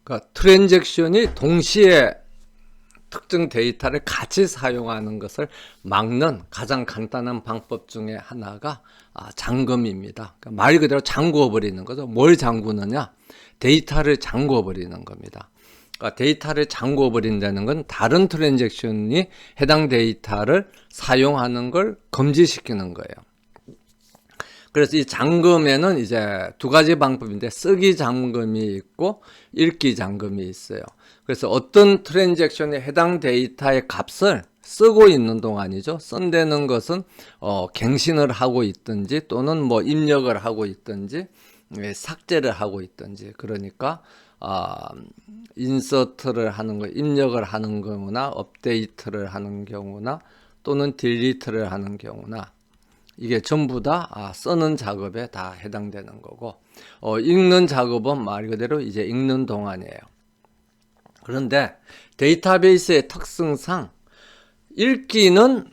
그러니까 트랜잭션이 동시에 특정 데이터를 같이 사용하는 것을 막는 가장 간단한 방법 중에 하나가 잠금입니다. 그러니까 말 그대로 잠궈 버리는 거죠. 뭘 잠그느냐? 데이터를 잠궈 버리는 겁니다. 그러니까 데이터를 잠궈 버린다는 건 다른 트랜잭션이 해당 데이터를 사용하는 걸 금지시키는 거예요. 그래서 이 잠금에는 이제 두 가지 방법인데, 쓰기 잠금이 있고 읽기 잠금이 있어요. 그래서 어떤 트랜잭션에 해당 데이터의 값을 쓰고 있는 동안이죠. 쓴다는 것은 갱신을 하고 있든지 또는 뭐 입력을 하고 있든지 삭제를 하고 있든지, 그러니까 인서트를 하는 거, 입력을 하는 경우나 업데이트를 하는 경우나 또는 딜리트를 하는 경우나, 이게 전부 다 쓰는 작업에 다 해당되는 거고, 읽는 작업은 말 그대로 이제 읽는 동안이에요. 그런데 데이터베이스의 특성상 읽기는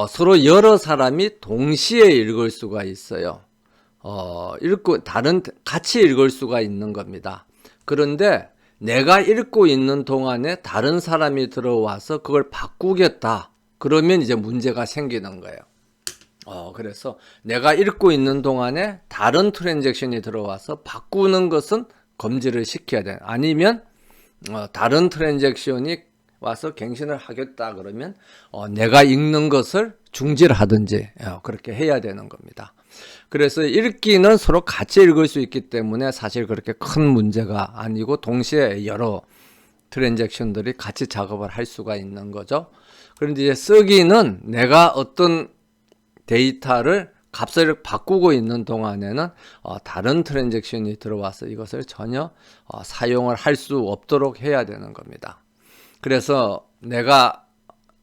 서로 여러 사람이 동시에 읽을 수가 있어요. 같이 읽을 수가 있는 겁니다. 그런데 내가 읽고 있는 동안에 다른 사람이 들어와서 그걸 바꾸겠다, 그러면 이제 문제가 생기는 거예요. 그래서 내가 읽고 있는 동안에 다른 트랜잭션이 들어와서 바꾸는 것은 금지를 시켜야 돼. 아니면 다른 트랜잭션이 와서 갱신을 하겠다 그러면 내가 읽는 것을 중지하든지 그렇게 해야 되는 겁니다. 그래서 읽기는 서로 같이 읽을 수 있기 때문에 사실 그렇게 큰 문제가 아니고, 동시에 여러 트랜잭션들이 같이 작업을 할 수가 있는 거죠. 그런데 이제 쓰기는 내가 어떤 데이터를 값을 바꾸고 있는 동안에는 다른 트랜잭션이 들어와서 이것을 전혀 사용을 할 수 없도록 해야 되는 겁니다. 그래서 내가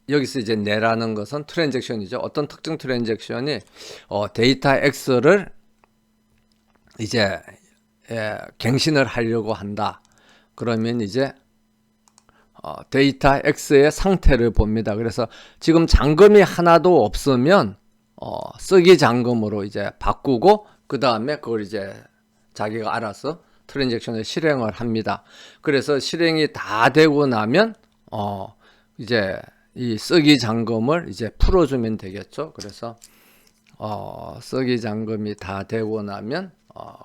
여기서 이제 내라는 것은 트랜잭션이죠. 어떤 특정 트랜잭션이 데이터 X를 이제 갱신을 하려고 한다. 그러면 이제 데이터 X의 상태를 봅니다. 그래서 지금 잠금이 하나도 없으면 쓰기 잠금으로 이제 바꾸고, 그 다음에 그걸 이제 자기가 알아서 트랜잭션을 실행을 합니다. 그래서 실행이 다 되고 나면 이제 이 쓰기 잠금을 이제 풀어주면 되겠죠. 그래서 쓰기 잠금이 다 되고 나면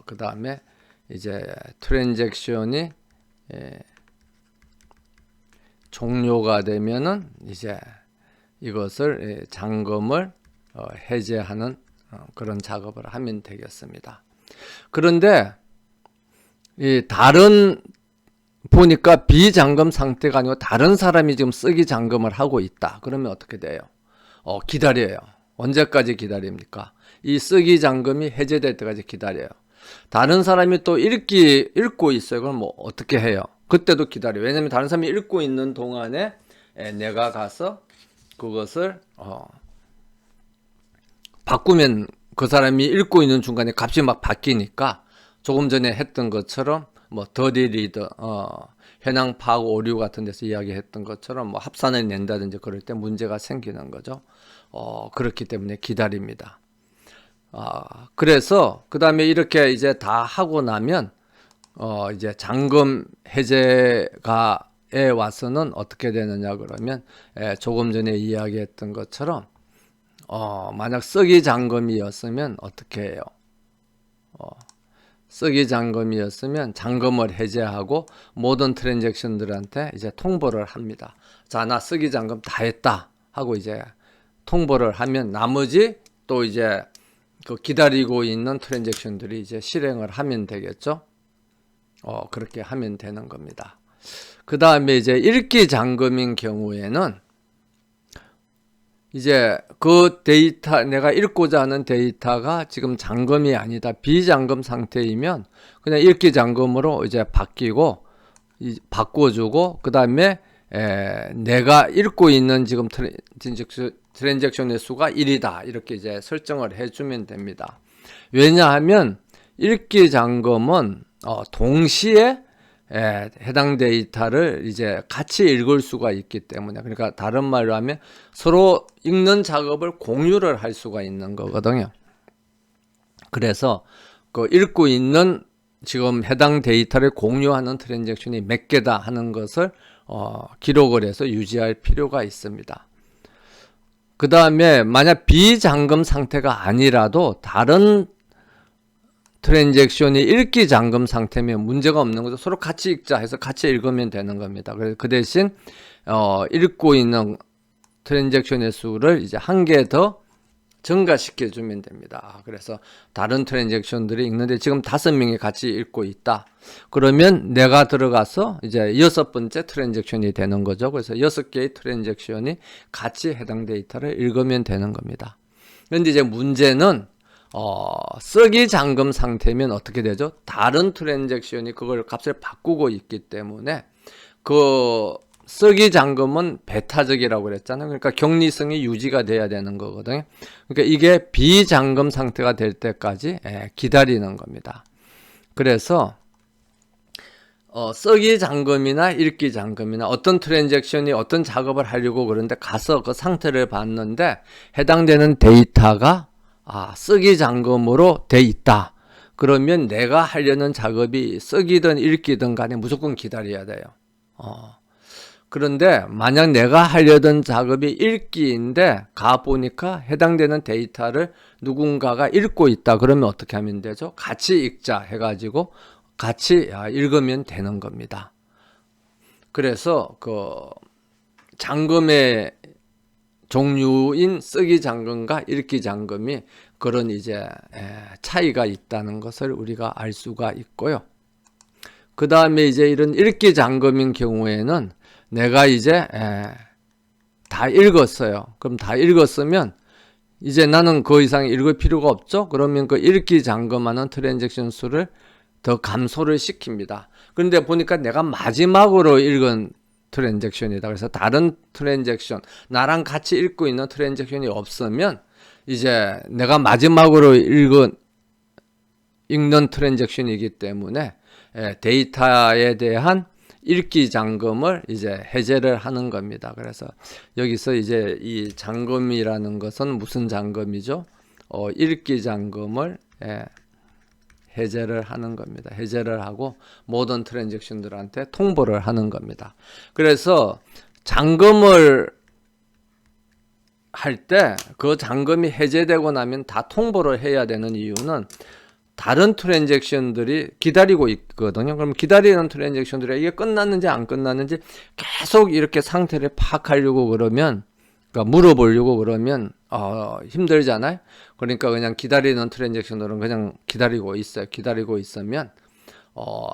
그 다음에 이제 트랜잭션이 종료가 되면은 이제 이것을 잠금을 해제하는 그런 작업을 하면 되겠습니다. 그런데 이 다른 보니까 비잠금 상태가 아니고 다른 사람이 지금 쓰기 잠금을 하고 있다. 그러면 어떻게 돼요? 기다려요. 언제까지 기다립니까? 이 쓰기 잠금이 해제될 때까지 기다려요. 다른 사람이 또 읽고 있어요. 그럼 뭐 어떻게 해요? 그때도 기다려요. 왜냐면 다른 사람이 읽고 있는 동안에 내가 가서 그것을 바꾸면 그 사람이 읽고 있는 중간에 값이 막 바뀌니까, 조금 전에 했던 것처럼 뭐 더디 리더, 현황 파악 오류 같은 데서 이야기했던 것처럼 뭐 합산을 낸다든지 그럴 때 문제가 생기는 거죠. 그렇기 때문에 기다립니다. 그래서 그 다음에 이렇게 이제 다 하고 나면 이제 잠금 해제가에 와서는 어떻게 되느냐 그러면, 조금 전에 이야기했던 것처럼 만약 쓰기 잠금이었으면 어떻게 해요? 쓰기 잠금이었으면 잠금을 해제하고 모든 트랜잭션들한테 이제 통보를 합니다. 자, 나 쓰기 잠금 다 했다 하고 이제 통보를 하면, 나머지 또 이제 그 기다리고 있는 트랜잭션들이 이제 실행을 하면 되겠죠. 그렇게 하면 되는 겁니다. 그 다음에 이제 읽기 잠금인 경우에는 이제 그 데이터, 내가 읽고자 하는 데이터가 지금 잠금이 아니다, 비잠금 상태이면 그냥 읽기 잠금으로 이제 바꿔주고, 그 다음에 내가 읽고 있는 지금 트랜잭션의 수가 1이다 이렇게 이제 설정을 해주면 됩니다. 왜냐하면 읽기 잠금은 동시에 해당 데이터를 이제 같이 읽을 수가 있기 때문에, 그러니까 다른 말로 하면 서로 읽는 작업을 공유를 할 수가 있는 거거든요. 그래서 그 읽고 있는 지금 해당 데이터를 공유하는 트랜잭션이 몇 개다 하는 것을 기록을 해서 유지할 필요가 있습니다. 그 다음에 만약 비잠금 상태가 아니라도 다른 트랜잭션이 읽기 잠금 상태면 문제가 없는 거죠. 서로 같이 읽자 해서 같이 읽으면 되는 겁니다. 그래서 그 대신 읽고 있는 트랜잭션의 수를 이제 한 개 더 증가시켜 주면 됩니다. 그래서 다른 트랜잭션들이 읽는데 지금 5명이 같이 읽고 있다. 그러면 내가 들어가서 이제 6번째 트랜잭션이 되는 거죠. 그래서 6개의 트랜잭션이 같이 해당 데이터를 읽으면 되는 겁니다. 그런데 이제 문제는 쓰기 잠금 상태면 어떻게 되죠? 다른 트랜잭션이 그걸 값을 바꾸고 있기 때문에 그 쓰기 잠금은 배타적이라고 그랬잖아요. 그러니까 격리성이 유지가 돼야 되는 거거든요. 그러니까 이게 비잠금 상태가 될 때까지 기다리는 겁니다. 그래서 쓰기 잠금이나 읽기 잠금이나 어떤 트랜잭션이 어떤 작업을 하려고 그러는데 가서 그 상태를 봤는데 해당되는 데이터가 쓰기 잠금으로 돼 있다. 그러면 내가 하려는 작업이 쓰기든 읽기든 간에 무조건 기다려야 돼요. 그런데 만약 내가 하려던 작업이 읽기인데 가보니까 해당되는 데이터를 누군가가 읽고 있다. 그러면 어떻게 하면 되죠? 같이 읽자 해가지고 같이 읽으면 되는 겁니다. 그래서 그 잠금의 종류인 쓰기 잠금과 읽기 잠금이 그런 이제 차이가 있다는 것을 우리가 알 수가 있고요. 그 다음에 이제 이런 읽기 잠금인 경우에는 내가 이제 다 읽었어요. 그럼 다 읽었으면 이제 나는 그 이상 읽을 필요가 없죠. 그러면 그 읽기 잠금하는 트랜잭션 수를 더 감소를 시킵니다. 그런데 보니까 내가 마지막으로 읽은 트랜잭션이다. 그래서 다른 트랜잭션, 나랑 같이 읽고 있는 트랜잭션이 없으면 이제 내가 마지막으로 읽는 트랜잭션이기 때문에 데이터에 대한 읽기 잠금을 이제 해제를 하는 겁니다. 그래서 여기서 이제 이 잠금이라는 것은 무슨 잠금이죠? 읽기 잠금을 해제를 하는 겁니다. 해제를 하고 모든 트랜잭션들한테 통보를 하는 겁니다. 그래서 잠금을 할 때 그 잠금이 해제되고 나면 다 통보를 해야 되는 이유는 다른 트랜잭션들이 기다리고 있거든요. 그럼 기다리는 트랜잭션들이 이게 끝났는지 안 끝났는지 계속 이렇게 상태를 파악하려고 그러면, 그러니까 물어보려고 그러면 힘들잖아요. 그러니까 그냥 기다리는 트랜잭션들은 그냥 기다리고 있어요. 기다리고 있으면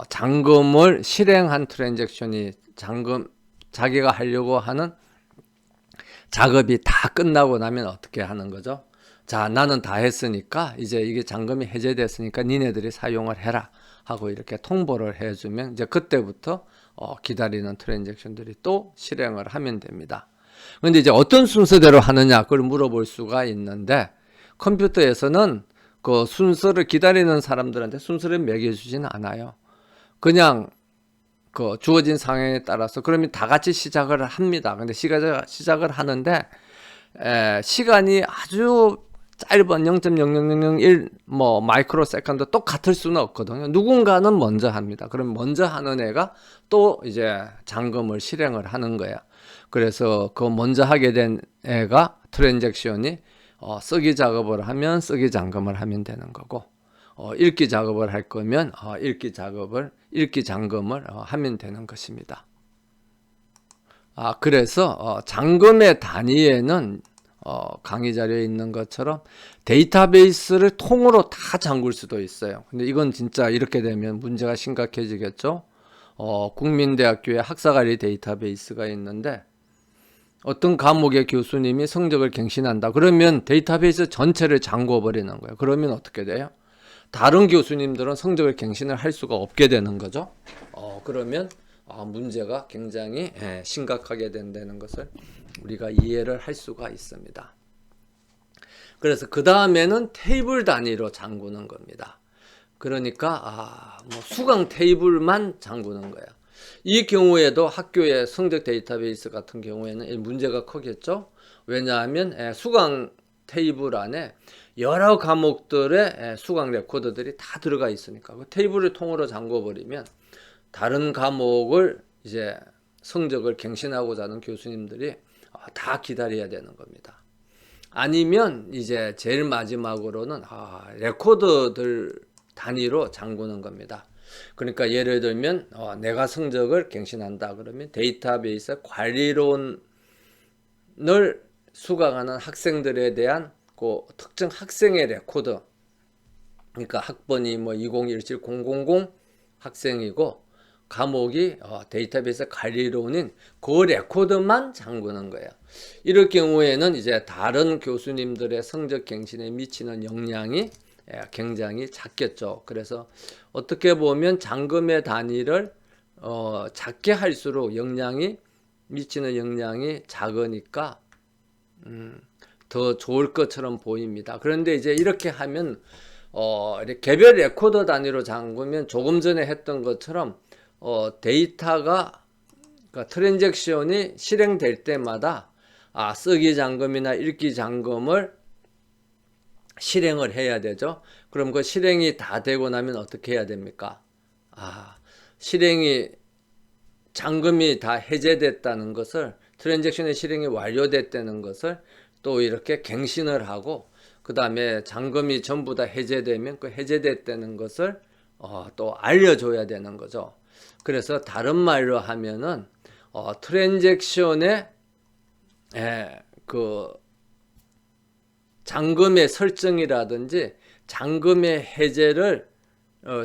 잠금을 실행한 트랜잭션이 자기가 하려고 하는 작업이 다 끝나고 나면 어떻게 하는 거죠? 자, 나는 다 했으니까 이제 이게 잠금이 해제됐으니까 니네들이 사용을 해라 하고 이렇게 통보를 해주면 이제 그때부터 기다리는 트랜잭션들이 또 실행을 하면 됩니다. 그런데 이제 어떤 순서대로 하느냐 그걸 물어볼 수가 있는데 컴퓨터에서는 그 순서를 기다리는 사람들한테 순서를 매겨주지는 않아요. 그냥 그 주어진 상황에 따라서 그러면 다 같이 시작을 합니다. 근데 시작을 하는데 시간이 아주 짧은 0.0001 뭐 마이크로 세컨드 똑같을 수는 없거든요. 누군가는 먼저 합니다. 그럼 먼저 하는 애가 또 이제 잠금을 실행을 하는 거야. 그래서 그 먼저 하게 된 애가 트랜잭션이 쓰기 작업을 하면 쓰기 잠금을 하면 되는 거고, 읽기 작업을 할 거면 읽기 잠금을 하면 되는 것입니다. 그래서 잠금의 단위에는 강의 자료에 있는 것처럼 데이터베이스를 통으로 다 잠글 수도 있어요. 근데 이건 진짜 이렇게 되면 문제가 심각해지겠죠. 국민대학교에 학사관리 데이터베이스가 있는데 어떤 과목의 교수님이 성적을 갱신한다. 그러면 데이터베이스 전체를 잠궈 버리는 거예요. 그러면 어떻게 돼요? 다른 교수님들은 성적을 갱신을 할 수가 없게 되는 거죠. 그러면 문제가 굉장히 심각하게 된다는 것을 우리가 이해를 할 수가 있습니다. 그래서 그 다음에는 테이블 단위로 잠그는 겁니다. 그러니까 뭐 수강 테이블만 잠그는 거야. 이 경우에도 학교의 성적 데이터베이스 같은 경우에는 문제가 크겠죠. 왜냐하면 수강 테이블 안에 여러 과목들의 수강 레코드들이 다 들어가 있으니까 그 테이블을 통으로 잠궈 버리면 다른 과목을 이제 성적을 갱신하고자 하는 교수님들이 다 기다려야 되는 겁니다. 아니면 이제 제일 마지막으로는 레코드들 단위로 잠그는 겁니다. 그러니까 예를 들면 내가 성적을 갱신한다 그러면 데이터베이스 관리론을 수강하는 학생들에 대한 그 특정 학생의 레코드, 그러니까 학번이 뭐 2017000 학생이고 과목이 데이터베이스 관리론인 그 레코드만 잠그는 거예요. 이럴 경우에는 이제 다른 교수님들의 성적 갱신에 미치는 영향이 굉장히 작겠죠. 그래서 어떻게 보면 잠금의 단위를 작게 할수록 미치는 영향이 작으니까 더 좋을 것처럼 보입니다. 그런데 이제 이렇게 하면 개별 레코더 단위로 잠그면 조금 전에 했던 것처럼 데이터가 그러니까 트랜잭션이 실행될 때마다 쓰기 잠금이나 읽기 잠금을 실행을 해야 되죠. 그럼 그 실행이 다 되고 나면 어떻게 해야 됩니까? 실행이 잠금이 다 해제됐다는 것을, 트랜잭션의 실행이 완료됐다는 것을 또 이렇게 갱신을 하고, 그 다음에 잠금이 전부 다 해제되면 그 해제됐다는 것을 또 알려줘야 되는 거죠. 그래서 다른 말로 하면은 트랜잭션의 그 잠금의 설정이라든지 잠금의 해제를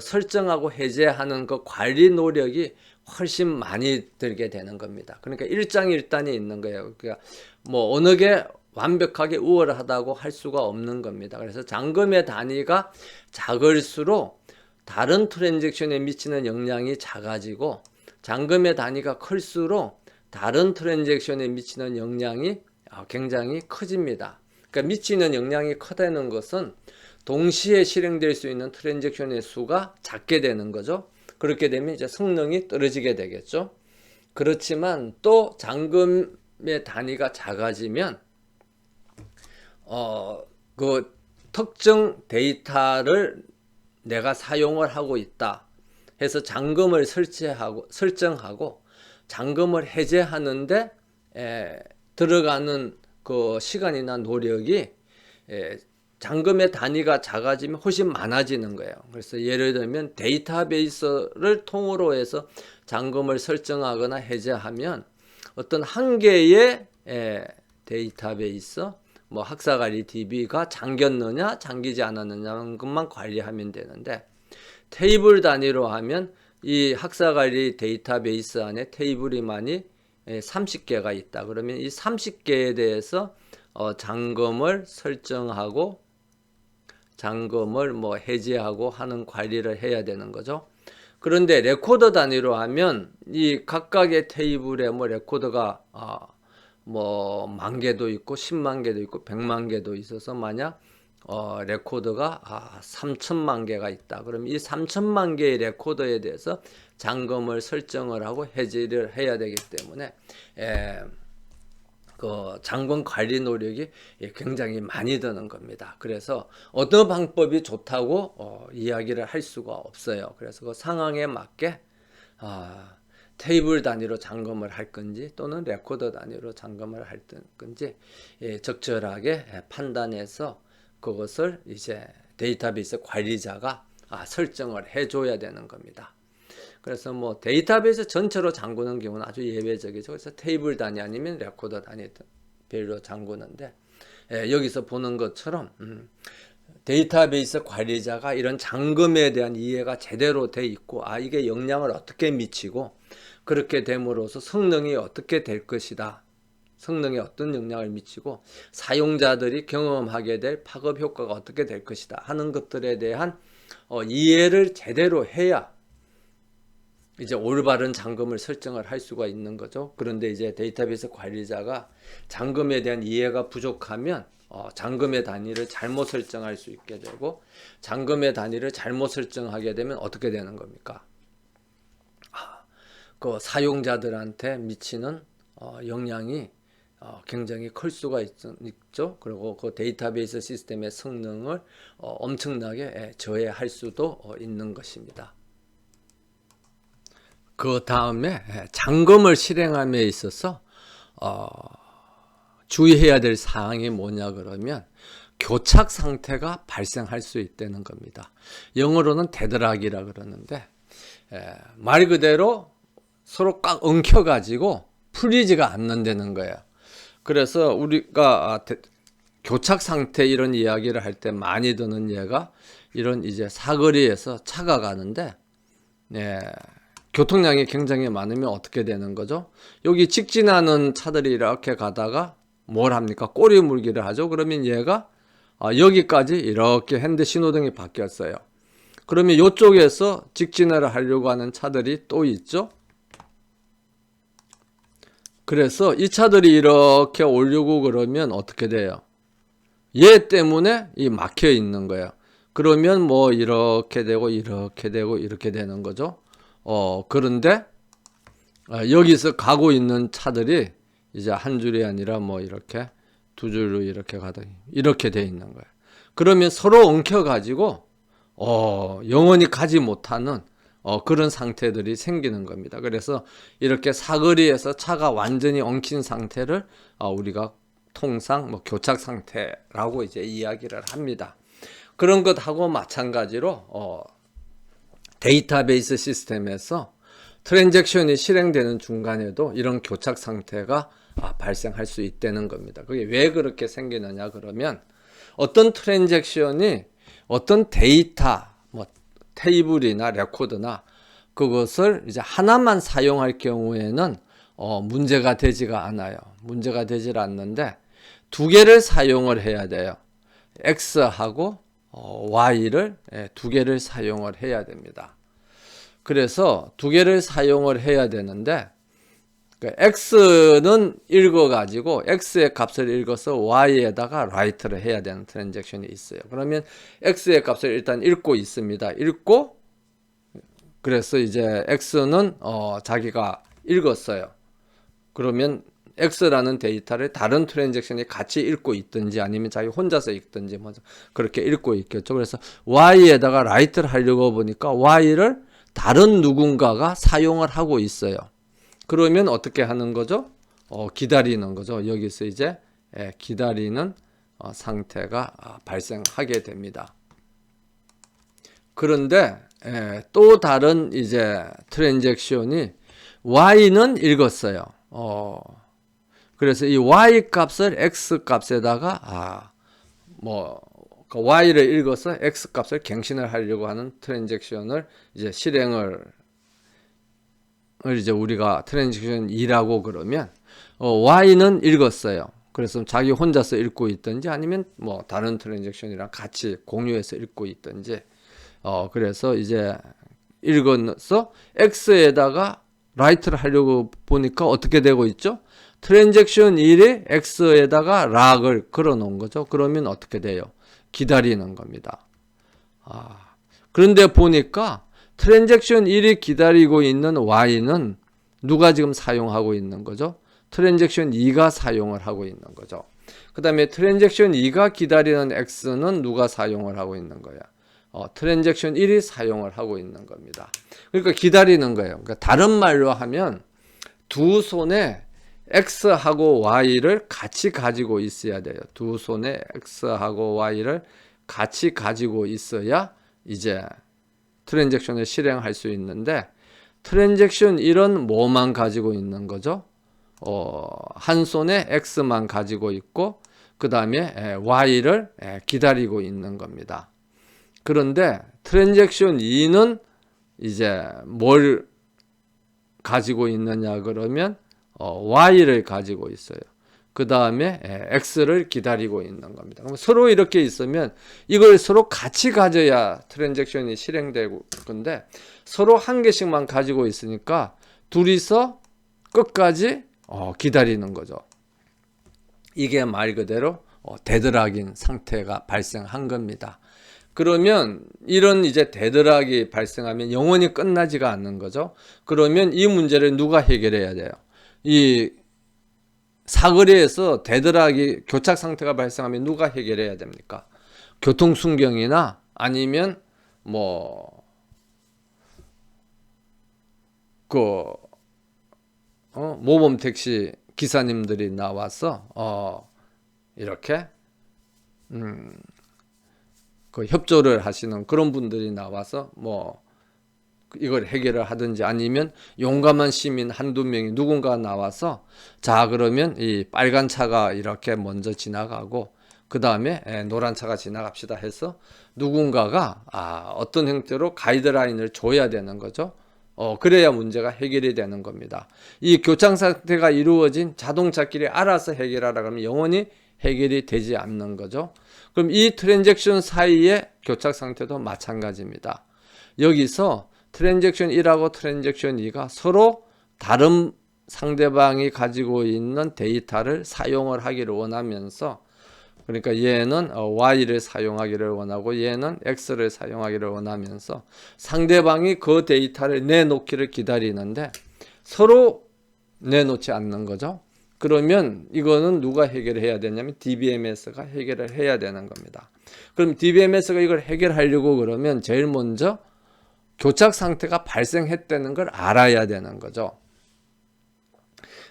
설정하고 해제하는 그 관리 노력이 훨씬 많이 들게 되는 겁니다. 그러니까 일장일단이 있는 거예요. 그러니까 뭐 어느 게 완벽하게 우월하다고 할 수가 없는 겁니다. 그래서 잠금의 단위가 작을수록 다른 트랜잭션에 미치는 영향이 작아지고, 잠금의 단위가 클수록 다른 트랜잭션에 미치는 영향이 굉장히 커집니다. 그러니까 미치는 영향이 커다는 것은 동시에 실행될 수 있는 트랜잭션의 수가 작게 되는 거죠. 그렇게 되면 이제 성능이 떨어지게 되겠죠. 그렇지만 또 잠금의 단위가 작아지면 그 특정 데이터를 내가 사용을 하고 있다 해서 잠금을 설정하고 잠금을 해제하는데 들어가는 그 시간이나 노력이 잠금의 단위가 작아지면 훨씬 많아지는 거예요. 그래서 예를 들면 데이터베이스를 통으로 해서 잠금을 설정하거나 해제하면 어떤 한 개의 데이터베이스, 뭐 학사관리 DB가 잠겼느냐 잠기지 않았느냐는 것만 관리하면 되는데, 테이블 단위로 하면 이 학사관리 데이터베이스 안에 테이블이 많이 30개가 있다. 그러면 이 30개에 대해서 잠금을 설정하고 잠금을 뭐 해제하고 하는 관리를 해야 되는 거죠. 그런데 레코더 단위로 하면 이 각각의 테이블에 뭐 레코더가 뭐 10,000개도 있고 10만 개도 있고 100만 개도 있어서 만약 레코더가 3천만 개가 있다. 그럼 이 3천만 개의 레코더에 대해서 잠금을 설정을 하고 해제를 해야 되기 때문에 그 잠금 관리 노력이 굉장히 많이 드는 겁니다. 그래서 어떤 방법이 좋다고 이야기를 할 수가 없어요. 그래서 그 상황에 맞게 테이블 단위로 잠금을 할 건지 또는 레코더 단위로 잠금을 할 건지 적절하게 판단해서 그것을 이제 데이터베이스 관리자가 설정을 해줘야 되는 겁니다. 그래서 뭐 데이터베이스 전체로 잠그는 경우는 아주 예외적이죠. 그래서 테이블 단위 아니면 레코더 단위별로 잠그는데, 여기서 보는 것처럼 데이터베이스 관리자가 이런 잠금에 대한 이해가 제대로 돼 있고, 이게 영향을 어떻게 미치고 그렇게 됨으로써 성능이 어떻게 될 것이다, 성능에 어떤 영향을 미치고 사용자들이 경험하게 될 파급 효과가 어떻게 될 것이다 하는 것들에 대한 이해를 제대로 해야 이제 올바른 잠금을 설정을 할 수가 있는 거죠. 그런데 이제 데이터베이스 관리자가 잠금에 대한 이해가 부족하면 잠금의 단위를 잘못 설정할 수 있게 되고, 잠금의 단위를 잘못 설정하게 되면 어떻게 되는 겁니까? 그 사용자들한테 미치는 영향이 굉장히 클 수가 있죠. 그리고 그 데이터베이스 시스템의 성능을 엄청나게 저해할 수도 있는 것입니다. 그 다음에 잠금을 실행함에 있어서 주의해야 될 사항이 뭐냐 그러면 교착 상태가 발생할 수 있다는 겁니다. 영어로는 데드락이라 그러는데 말 그대로 서로 꽉 엉켜가지고 풀리지가 않는다는 거예요. 그래서 우리가 교착 상태 이런 이야기를 할 때 많이 드는 예가 이런 이제 사거리에서 차가 가는데 교통량이 굉장히 많으면 어떻게 되는 거죠? 여기 직진하는 차들이 이렇게 가다가 뭘 합니까? 꼬리 물기를 하죠. 그러면 얘가 여기까지 이렇게 했는데 신호등이 바뀌었어요. 그러면 이쪽에서 직진을 하려고 하는 차들이 또 있죠. 그래서 이 차들이 이렇게 오려고 그러면 어떻게 돼요? 얘 때문에 이 막혀 있는 거예요. 그러면 뭐 이렇게 되고 이렇게 되고 이렇게 되는 거죠. 그런데 여기서 가고 있는 차들이 이제 한 줄이 아니라 뭐 이렇게 두 줄로 이렇게 가다 이렇게 돼 있는 거예요. 그러면 서로 엉켜 가지고 영원히 가지 못하는 그런 상태들이 생기는 겁니다. 그래서 이렇게 사거리에서 차가 완전히 엉킨 상태를 우리가 통상 뭐 교착 상태라고 이제 이야기를 합니다. 그런 것하고 마찬가지로 데이터베이스 시스템에서 트랜잭션이 실행되는 중간에도 이런 교착 상태가 발생할 수 있다는 겁니다. 그게 왜 그렇게 생기느냐 그러면 어떤 트랜잭션이 어떤 데이터 뭐 테이블이나 레코드나 그것을 이제 하나만 사용할 경우에는 문제가 되지가 않아요. 문제가 되질 않는데 두 개를 사용을 해야 돼요. X하고 Y를 두 개를 사용을 해야 됩니다. 그래서 두 개를 사용을 해야 되는데 X는 읽어가지고 X의 값을 읽어서 Y에다가 write를 해야 되는 트랜잭션이 있어요. 그러면 X의 값을 일단 읽고 있습니다. 읽고 그래서 이제 X는 자기가 읽었어요. 그러면 X라는 데이터를 다른 트랜잭션이 같이 읽고 있든지 아니면 자기 혼자서 읽든지 뭐 그렇게 읽고 있겠죠. 그래서 Y에다가 write를 하려고 보니까 Y를 다른 누군가가 사용을 하고 있어요. 그러면 어떻게 하는 거죠? 기다리는 거죠. 여기서 이제 기다리는 상태가 발생하게 됩니다. 그런데 또 다른 이제 트랜잭션이 Y는 읽었어요. 그래서 이 Y 값을 X 값에다가 Y를 읽어서 X 값을 갱신을 하려고 하는 트랜잭션을 이제 실행을 이제 우리가 트랜잭션 2라고 그러면 Y는 읽었어요. 그래서 자기 혼자서 읽고 있든지 아니면 뭐 다른 트랜잭션이랑 같이 공유해서 읽고 있든지 그래서 이제 읽어서 X에다가 write를 하려고 보니까 어떻게 되고 있죠? 트랜잭션 1이 X에다가 락을 걸어 놓은 거죠. 그러면 어떻게 돼요? 기다리는 겁니다. 그런데 보니까 트랜잭션 1이 기다리고 있는 Y는 누가 지금 사용하고 있는 거죠? 트랜잭션 2가 사용을 하고 있는 거죠. 그 다음에 트랜잭션 2가 기다리는 X는 누가 사용을 하고 있는 거야? 트랜잭션 1이 사용을 하고 있는 겁니다. 그러니까 기다리는 거예요. 그러니까 다른 말로 하면 두 손에 X하고 Y를 같이 가지고 있어야 돼요. 두 손에 X하고 Y를 같이 가지고 있어야 이제 트랜잭션을 실행할 수 있는데 트랜잭션 1은 뭐만 가지고 있는 거죠? 한 손에 X만 가지고 있고 그 다음에 Y를 기다리고 있는 겁니다. 그런데 트랜잭션 2는 이제 뭘 가지고 있느냐 그러면 Y를 가지고 있어요. 그 다음에 X를 기다리고 있는 겁니다. 그럼 서로 이렇게 있으면 이걸 서로 같이 가져야 트랜잭션이 실행되고 건데 서로 한 개씩만 가지고 있으니까 둘이서 끝까지 기다리는 거죠. 이게 말 그대로 데드락인 상태가 발생한 겁니다. 그러면 이런 이제 데드락이 발생하면 영원히 끝나지가 않는 거죠. 그러면 이 문제를 누가 해결해야 돼요? 이 사거리에서 대드락이 교착 상태가 발생하면 누가 해결해야 됩니까? 교통순경이나 아니면 모범 택시 기사님들이 나와서 이렇게 그 협조를 하시는 그런 분들이 나와서 이걸 해결을 하든지, 아니면 용감한 시민 한두 명이 누군가 나와서 자 그러면 이 빨간 차가 이렇게 먼저 지나가고 그 다음에 노란 차가 지나갑시다 해서 누군가가 어떤 형태로 가이드라인을 줘야 되는 거죠. 그래야 문제가 해결이 되는 겁니다. 이 교착 상태가 이루어진 자동차끼리 알아서 해결하라 그러면 영원히 해결이 되지 않는 거죠. 그럼 이 트랜잭션 사이의 교착 상태도 마찬가지입니다. 여기서 트랜잭션 1하고 트랜잭션 2가 서로 다른 상대방이 가지고 있는 데이터를 사용을 하기를 원하면서, 그러니까 얘는 Y를 사용하기를 원하고 얘는 X를 사용하기를 원하면서 상대방이 그 데이터를 내놓기를 기다리는데 서로 내놓지 않는 거죠. 그러면 이거는 누가 해결해야 되냐면 DBMS가 해결을 해야 되는 겁니다. 그럼 DBMS가 이걸 해결하려고 그러면 제일 먼저 교착 상태가 발생했다는 걸 알아야 되는 거죠.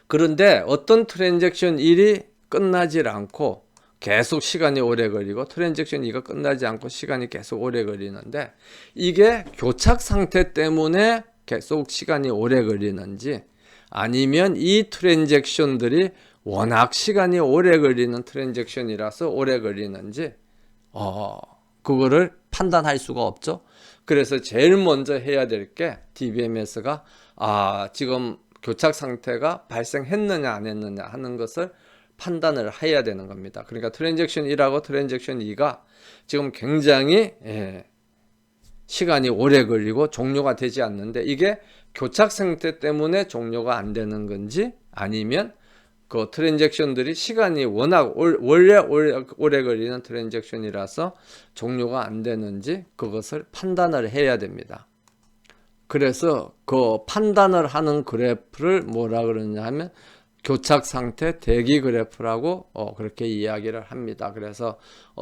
그런데 어떤 트랜잭션 1이 끝나질 않고 계속 시간이 오래 걸리고 트랜잭션 2가 끝나지 않고 시간이 계속 오래 걸리는데, 이게 교착 상태 때문에 계속 시간이 오래 걸리는지 아니면 이 트랜잭션들이 워낙 시간이 오래 걸리는 트랜잭션이라서 오래 걸리는지 그거를 판단할 수가 없죠. 그래서 제일 먼저 해야 될 게 DBMS가 지금 교착 상태가 발생했느냐 안 했느냐 하는 것을 판단을 해야 되는 겁니다. 그러니까 트랜잭션 1하고 트랜잭션 2가 지금 굉장히 시간이 오래 걸리고 종료가 되지 않는데, 이게 교착 상태 때문에 종료가 안 되는 건지 아니면 그 트랜잭션들이 시간이 워낙 원래 오래 걸리는 트랜잭션이라서 종료가 안 되는지 그것을 판단을 해야 됩니다. 그래서 그 판단을 하는 그래프를 뭐라 그러냐 하면 교착 상태 대기 그래프라고 그렇게 이야기를 합니다. 그래서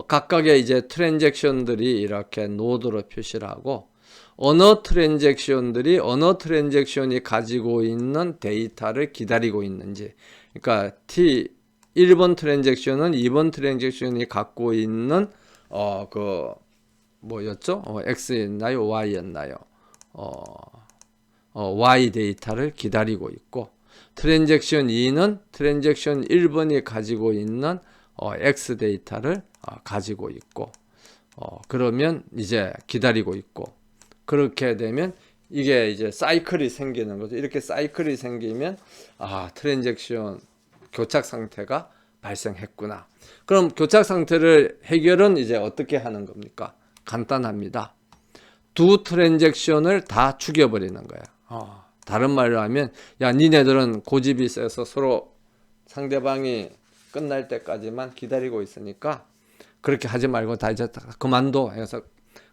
각각의 이제 트랜잭션들이 이렇게 노드로 표시를 하고 어느 트랜잭션들이 어느 트랜잭션이 가지고 있는 데이터를 기다리고 있는지, 그러니까 1번 트랜잭션은 2번 트랜잭션이 갖고 있는 뭐였죠? X였나요? Y였나요? Y 데이터를 기다리고 있고, 트랜잭션 2는 트랜잭션 1번이 가지고 있는 X 데이터를 가지고 있고, 그러면 이제 기다리고 있고, 그렇게 되면 이게 이제 사이클이 생기는 거죠. 이렇게 사이클이 생기면 트랜잭션 교착 상태가 발생했구나. 그럼 교착 상태를 해결은 이제 어떻게 하는 겁니까? 간단합니다. 두 트랜잭션을 다 죽여버리는 거야. 다른 말로 하면 니네들은 고집이 세서 서로 상대방이 끝날 때까지만 기다리고 있으니까 그렇게 하지 말고 다 이제 그만둬 해서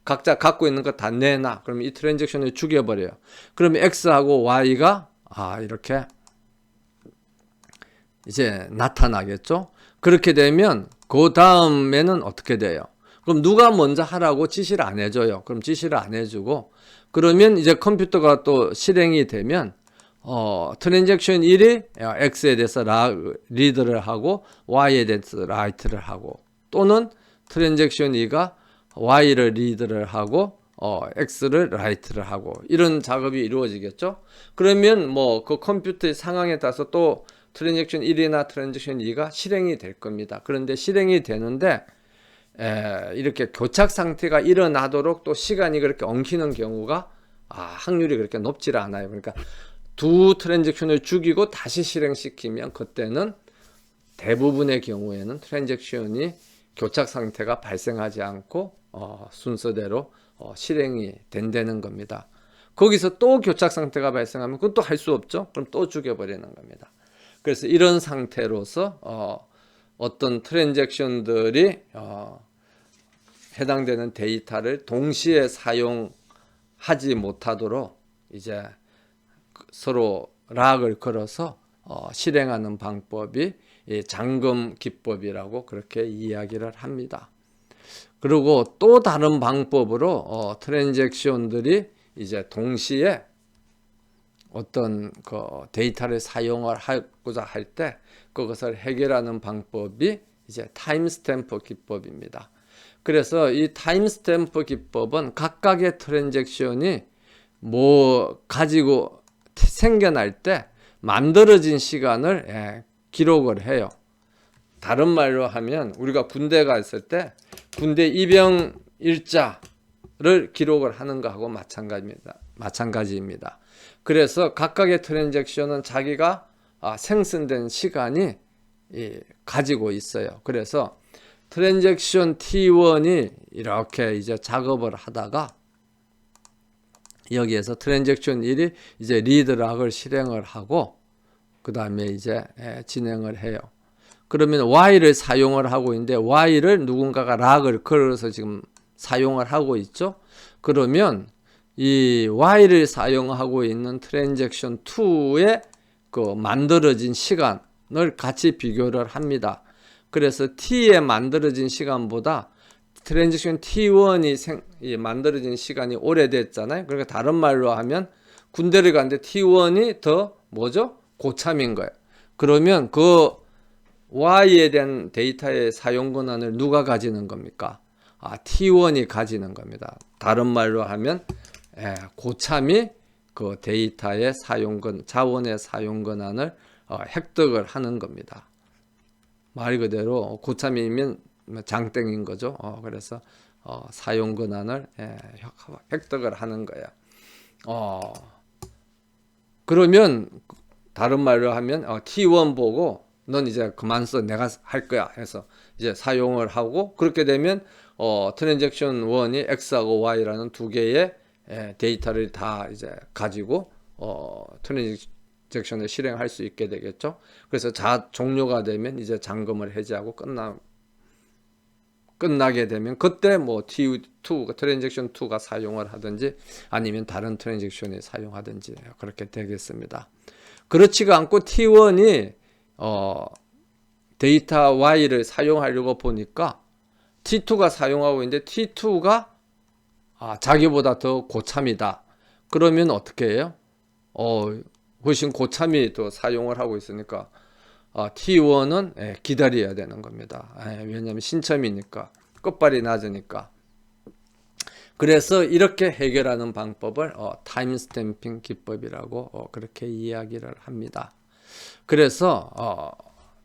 각자 갖고 있는 거 다 내놔. 그러면 이 트랜잭션을 죽여버려요. 그러면 X하고 Y가 이렇게 이제 나타나겠죠. 그렇게 되면 그 다음에는 어떻게 돼요? 그럼 누가 먼저 하라고 지시를 안 해줘요. 그럼 지시를 안 해주고, 그러면 이제 컴퓨터가 또 실행이 되면 트랜잭션 1이 X에 대해서 리드를 하고 Y에 대해서 라이트를 하고, 또는 트랜잭션 2가 Y를 리드를 하고 X를 라이트를 하고, 이런 작업이 이루어지겠죠. 그러면 그 컴퓨터의 상황에 따라서 또 트랜잭션 1이나 트랜잭션 2가 실행이 될 겁니다. 그런데 실행이 되는데 이렇게 교착 상태가 일어나도록 또 시간이 그렇게 엉키는 경우가 확률이 그렇게 높지를 않아요. 그러니까 두 트랜잭션을 죽이고 다시 실행시키면 그때는 대부분의 경우에는 트랜잭션이 교착 상태가 발생하지 않고 순서대로 실행이 된다는 겁니다. 거기서 또 교착 상태가 발생하면 그건 또 할 수 없죠. 그럼 또 죽여버리는 겁니다. 그래서 이런 상태로서 어떤 트랜잭션들이 해당되는 데이터를 동시에 사용하지 못하도록 이제 서로 락을 걸어서 실행하는 방법이 이 잠금 기법이라고 그렇게 이야기를 합니다. 그리고 또 다른 방법으로 트랜잭션들이 이제 동시에 어떤 그 데이터를 사용을 하고자 할 때 그것을 해결하는 방법이 이제 타임스탬프 기법입니다. 그래서 이 타임스탬프 기법은 각각의 트랜잭션이 뭐 가지고 생겨날 때 만들어진 시간을 기록을 해요. 다른 말로 하면 우리가 군대 갔을 때 군대 입영 일자를 기록을 하는 거하고 마찬가지입니다. 그래서 각각의 트랜잭션은 자기가 생성된 시간이 가지고 있어요. 그래서 트랜잭션 T1이 이렇게 이제 작업을 하다가 여기에서 트랜잭션 1이 이제 리드락을 실행을 하고 그 다음에 이제 진행을 해요. 그러면 Y를 사용을 하고 있는데 Y를 누군가가 락을 걸어서 지금 사용을 하고 있죠. 그러면 이 Y를 사용하고 있는 트랜잭션 2의 그 만들어진 시간을 같이 비교를 합니다. 그래서 T에 만들어진 시간보다 트랜잭션 T1이 만들어진 시간이 오래됐잖아요. 그러니까 다른 말로 하면 군대를 갔는데 T1이 더 뭐죠? 고참인 거예요. 그러면 그 Y에 대한 데이터의 사용 권한을 누가 가지는 겁니까? T1이 가지는 겁니다. 다른 말로 하면 고참이 그 데이터의 자원의 사용 권한을 획득을 하는 겁니다. 말 그대로 고참이면 장땡인 거죠. 그래서 사용 권한을 획득을 하는 거야. 그러면 다른 말로 하면 T1 보고 넌 이제 그만 써 내가 할 거야 해서 이제 사용을 하고 그렇게 되면 트랜잭션 1이 X하고 Y라는 두 개의 데이터를 다 이제 가지고 트랜잭션을 실행할 수 있게 되겠죠. 그래서 종료가 되면 이제 잠금을 해제하고 끝나게 되면 그때 뭐 T2 트랜잭션 2가 사용을 하든지 아니면 다른 트랜잭션이 사용하든지 그렇게 되겠습니다. 그렇지가 않고 T1이 데이터 Y를 사용하려고 보니까 T2가 사용하고 있는데 T2가 자기보다 더 고참이다. 그러면 어떻게 해요? 훨씬 고참이 또 사용을 하고 있으니까 T1은 기다려야 되는 겁니다. 왜냐하면 신참이니까 끝발이 낮으니까. 그래서 이렇게 해결하는 방법을 타임 스탬핑 기법이라고 그렇게 이야기를 합니다. 그래서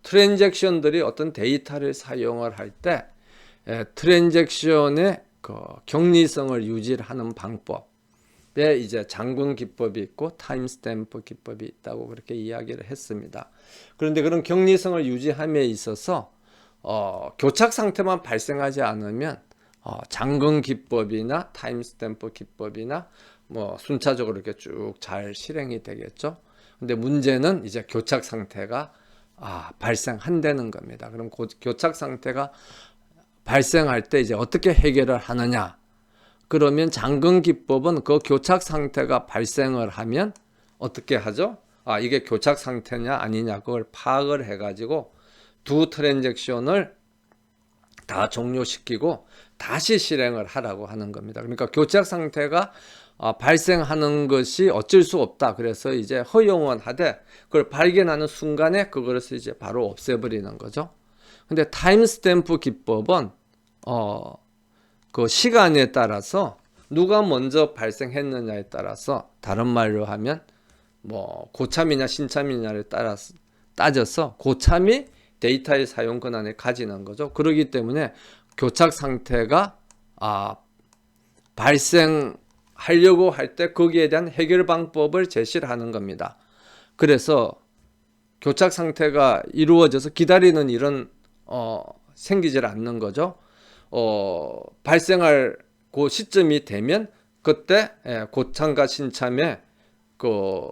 트랜잭션들이 어떤 데이터를 사용을 할 때 트랜잭션의 그 격리성을 유지하는 방법에 이제 잠금 기법이 있고 타임 스탬프 기법이 있다고 그렇게 이야기를 했습니다. 그런데 그런 격리성을 유지함에 있어서 교착 상태만 발생하지 않으면 잠금 기법이나 타임 스탬프 기법이나 뭐 순차적으로 이렇게 쭉 잘 실행이 되겠죠. 근데 문제는 이제 교착 상태가 발생한다는 겁니다. 그럼 교착 상태가 발생할 때 이제 어떻게 해결을 하느냐? 그러면 잠금 기법은 그 교착 상태가 발생을 하면 어떻게 하죠? 이게 교착 상태냐 아니냐 그걸 파악을 해가지고 두 트랜잭션을 다 종료시키고 다시 실행을 하라고 하는 겁니다. 그러니까 교착 상태가 발생하는 것이 어쩔 수 없다. 그래서 이제 허용은 하되 그걸 발견하는 순간에 그것을 이제 바로 없애버리는 거죠. 근데 타임 스탬프 기법은 그 시간에 따라서 누가 먼저 발생했느냐에 따라서 다른 말로 하면 뭐 고참이냐 신참이냐를 따져서 고참이 데이터의 사용 권한을 가지는 거죠. 그렇기 때문에 교착 상태가 발생하려고 할 때 거기에 대한 해결 방법을 제시를 하는 겁니다. 그래서 교착 상태가 이루어져서 기다리는 일은 생기질 않는 거죠. 발생할 그 시점이 되면 그때 고참과 신참의 그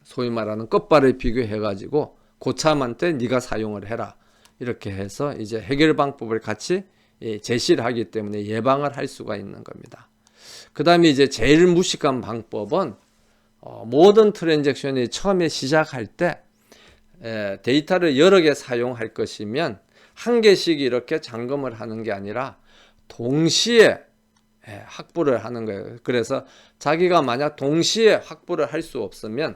소위 말하는 끝발을 비교해 가지고 고참한테 네가 사용을 해라 이렇게 해서 이제 해결 방법을 같이 제시를 하기 때문에 예방을 할 수가 있는 겁니다. 그 다음에 이제 제일 무식한 방법은 모든 트랜잭션이 처음에 시작할 때 데이터를 여러 개 사용할 것이면 한 개씩 이렇게 잠금을 하는 게 아니라 동시에 확보를 하는 거예요. 그래서 자기가 만약 동시에 확보를 할 수 없으면,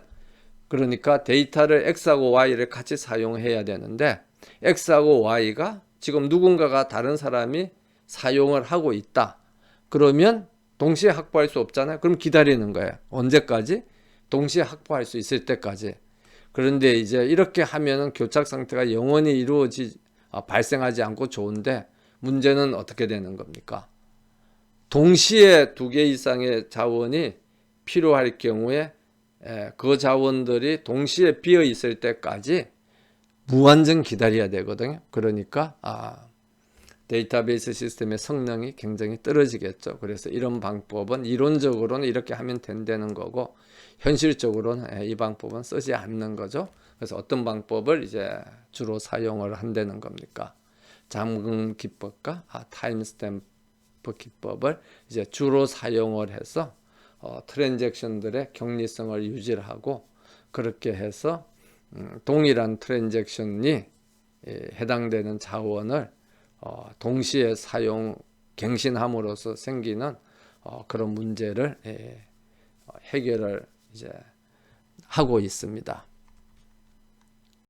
그러니까 데이터를 X하고 Y를 같이 사용해야 되는데 X하고 Y가 지금 누군가가 다른 사람이 사용을 하고 있다. 그러면 동시에 확보할 수 없잖아요. 그럼 기다리는 거예요. 언제까지? 동시에 확보할 수 있을 때까지. 그런데 이제 이렇게 하면은 교착 상태가 영원히 발생하지 않고 좋은데, 문제는 어떻게 되는 겁니까? 동시에 두 개 이상의 자원이 필요할 경우에 그 자원들이 동시에 비어 있을 때까지 무한정 기다려야 되거든요. 그러니까 데이터베이스 시스템의 성능이 굉장히 떨어지겠죠. 그래서 이런 방법은 이론적으로는 이렇게 하면 된다는 거고, 현실적으로는 이 방법은 쓰지 않는 거죠. 그래서 어떤 방법을 이제 주로 사용을 한다는 겁니까? 잠금 기법과 타임 스탬프 기법을 이제 주로 사용을 해서 트랜잭션들의 격리성을 유지를 하고, 그렇게 해서 동일한 트랜잭션이 해당되는 자원을 동시에 갱신함으로써 생기는 그런 문제를 해결을 이제 하고 있습니다.